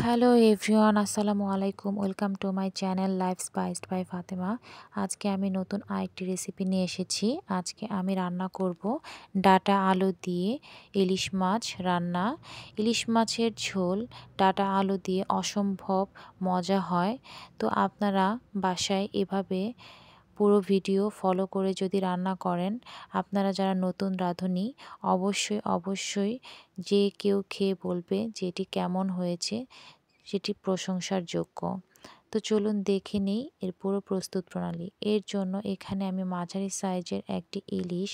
Hello everyone, আসসালামু আলাইকুম। Welcome to my channel life spiced by Fatema. আজকে আমি নতুন আরেকটি রেসিপি নিয়ে এসেছি। আজকে আমি রান্না করব ডাঁটা আলু দিয়ে ইলিশ মাছ রান্না। ইলিশ মাছের ঝোল ডাঁটা আলু দিয়ে অসম্ভব মজা হয়। তো আপনারা বাসায় এভাবে পুরো ভিডিও ফলো করে যদি রান্না করেন, আপনারা যারা নতুন রাঁধুনি অবশ্যই যে কেউ খেয়ে বলবে যে এটি কেমন হয়েছে, সেটি প্রশংসার যোগ্য। তো চলুন দেখে নিই এর পুরো প্রস্তুত প্রণালী। এর জন্য এখানে আমি মাঝারি সাইজের একটি ইলিশ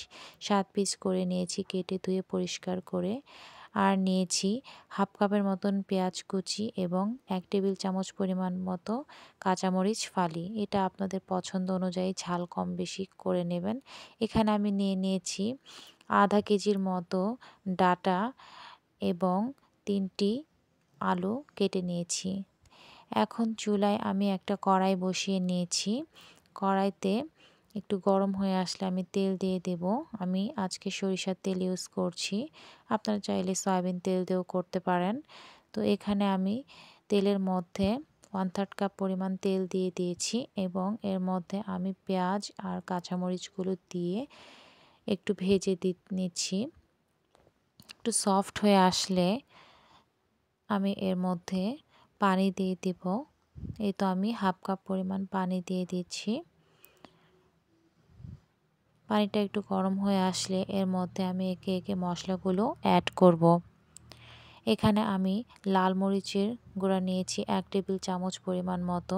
7 পিস করে নিয়েছি, কেটে ধুয়ে পরিষ্কার করে। আর নিয়েছি হাফ কাপের মতন পেঁয়াজ কুচি এবং 1 টেবিল চামচ পরিমাণ মতো কাঁচামরিচ ফালি। এটা আপনাদের পছন্দ অনুযায়ী ঝাল কম বেশি করে নেবেন। এখানে আমি নিয়েছি আধা কেজির মতো ডাঁটা এবং 3টি আলু কেটে নিয়েছি। এখন চুলায় আমি একটা কড়াই বসিয়ে নিয়েছি। কড়াইতে একটু গরম হয়ে আসলে আমি তেল দিয়ে দেব। আমি আজকে সরিষার তেল ইউজ করছি, আপনারা চাইলে সয়াবিন তেল দিয়েও করতে পারেন। তো এখানে আমি তেলের মধ্যে 1/3 কাপ পরিমাণ তেল দিয়ে দিয়েছি এবং এর মধ্যে আমি পেঁয়াজ আর কাঁচামরিচগুলো দিয়ে একটু ভেজে নিচ্ছি। একটু সফট হয়ে আসলে আমি এর মধ্যে পানি দিয়ে দিব। এই তো আমি হাফ কাপ পরিমাণ পানি দিয়ে দিচ্ছি। পানিটা একটু গরম হয়ে আসলে এর মধ্যে আমি একে একে মশলাগুলো অ্যাড করব। এখানে আমি লাল মরিচের গুঁড়া নিয়েছি 1 টেবিল চামচ পরিমাণ মতো।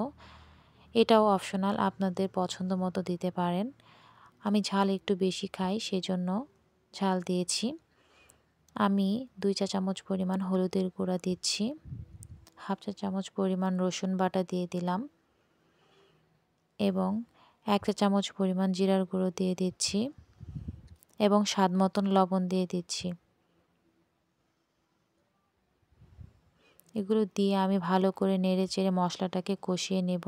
এটাও অপশনাল, আপনাদের পছন্দ মতো দিতে পারেন। আমি ঝাল একটু বেশি খাই, সেজন্য ঝাল দিয়েছি। আমি 2 চা চামচ পরিমাণ হলুদের গুঁড়া দিচ্ছি। হাফ চা চামচ পরিমাণ রসুন বাটা দিয়ে দিলাম এবং 1 চা চামচ পরিমাণ জিরার গুঁড়ো দিয়ে দিচ্ছি এবং স্বাদ মতন লবণ দিয়ে দিচ্ছি। এগুলো দিয়ে আমি ভালো করে নেড়েচেড়ে মশলাটাকে কষিয়ে নেব।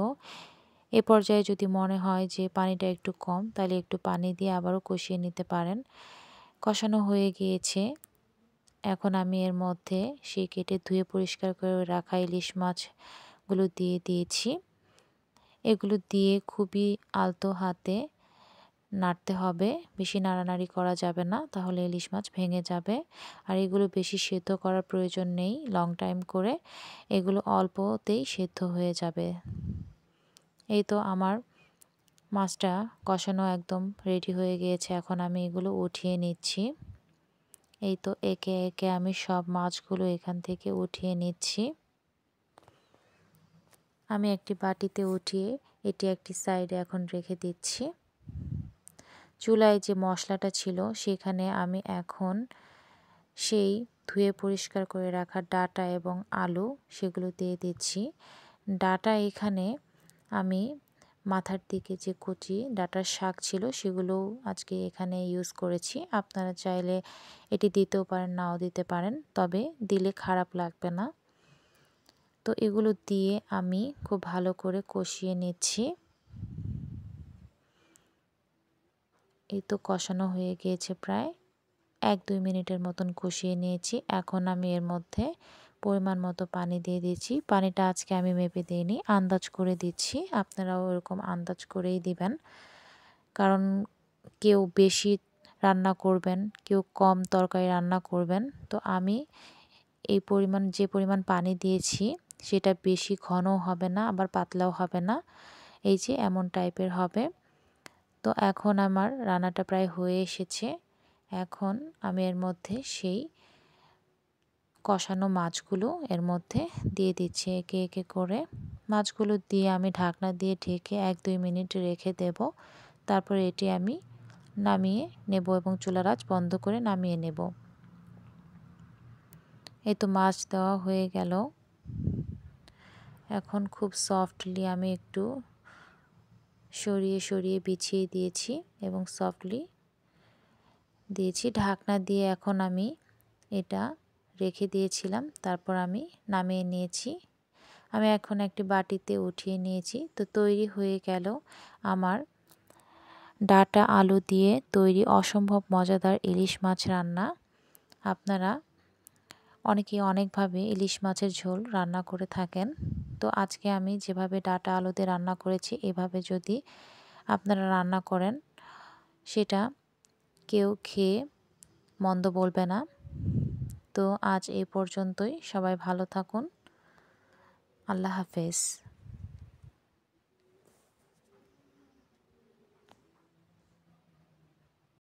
এ পর্যায়ে যদি মনে হয় যে পানিটা একটু কম, তাহলে একটু পানি দিয়ে আবারও কষিয়ে নিতে পারেন। কষানো হয়ে গিয়েছে। এখন আমি এর মধ্যে সেই কেটে ধুয়ে পরিষ্কার করে রাখা ইলিশ মাছগুলো দিয়ে দিয়েছি। এগুলো দিয়ে খুবই আলতো হাতে নাড়তে হবে, বেশি নাড়ানাড়ি করা যাবে না, তাহলে ইলিশ মাছ ভেঙে যাবে। আর এগুলো বেশি সেদ্ধ করার প্রয়োজন নেই, লং টাইম করে এগুলো অল্পতেই সেদ্ধ হয়ে যাবে। এই তো আমার মাছটা কষানো একদম রেডি হয়ে গিয়েছে। এখন আমি এগুলো উঠিয়ে নিচ্ছি। এই তো একে একে আমি সব মাছগুলো এখান থেকে উঠিয়ে নিচ্ছি। আমি একটি বাটিতে উঠিয়ে এটি একটি সাইডে এখন রেখে দিচ্ছি। চুলায় যে মশলাটা ছিল সেখানে আমি এখন সেই ধুয়ে পরিষ্কার করে রাখা ডাঁটা এবং আলু সেগুলো দিয়ে দিচ্ছি। ডাঁটা এখানে আমি মাথার দিকে যে কচি ডাঁটার শাক ছিল সেগুলো আজকে এখানে ইউজ করেছি। আপনারা চাইলে এটি দিতেও পারেন, নাও দিতে পারেন, তবে দিলে খারাপ লাগবে না। তো এগুলো দিয়ে আমি খুব ভালো করে কষিয়ে নিচ্ছি। এই তো কষানো হয়ে গিয়েছে, প্রায় 1-2 মিনিটের মতন কষিয়ে নিয়েছি। এখন আমি এর মধ্যে পরিমাণ মতো পানি দিয়ে দিচ্ছি। পানিটা আজকে আমি মেপে দিইনি, আন্দাজ করে দিচ্ছি। আপনারাও এরকম আন্দাজ করেই দিবেন, কারণ কেউ বেশি রান্না করবেন, কেউ কম তরকারি রান্না করবেন। তো আমি যে পরিমাণ পানি দিয়েছি সেটা বেশি ঘনও হবে না, আবার পাতলাও হবে না, এই যে এমন টাইপের হবে। তো এখন আমার রান্নাটা প্রায় হয়ে এসেছে। এখন আমি এর মধ্যে সেই কষানো মাছগুলো এর মধ্যে দিয়ে দিচ্ছি একে একে করে। মাছগুলো দিয়ে আমি ঢাকনা দিয়ে ঢেকে 1-2 মিনিট রেখে দেব। তারপর এটি আমি নামিয়ে নেব এবং চুলার আঁচ বন্ধ করে নামিয়ে নেব। এই তো মাছ দেওয়া হয়ে গেল। এখন খুব সফটলি আমি একটু সরিয়ে সরিয়ে বিছিয়ে দিয়েছি এবং সফটলি দিয়েছি ঢাকনা দিয়ে। এখন আমি এটা রেখে দিয়েছিলাম, তারপর আমি নামিয়ে নিয়েছি। আমি এখন একটি বাটিতে উঠিয়ে নিয়েছি। তো তৈরি হয়ে গেল আমার ডাঁটা আলু দিয়ে তৈরি অসম্ভব মজাদার ইলিশ মাছ রান্না। আপনারা অনেকেই অনেকভাবে ইলিশ মাছের ঝোল রান্না করে থাকেন। তো আজকে আমি যেভাবে ডাঁটা আলু দিয়ে রান্না করেছি এভাবে যদি আপনারা রান্না করেন সেটা কেউ খেয়ে মন্দ বলবে না। তো আজ এই পর্যন্তই। সবাই ভালো থাকুন। আল্লাহ হাফেজ।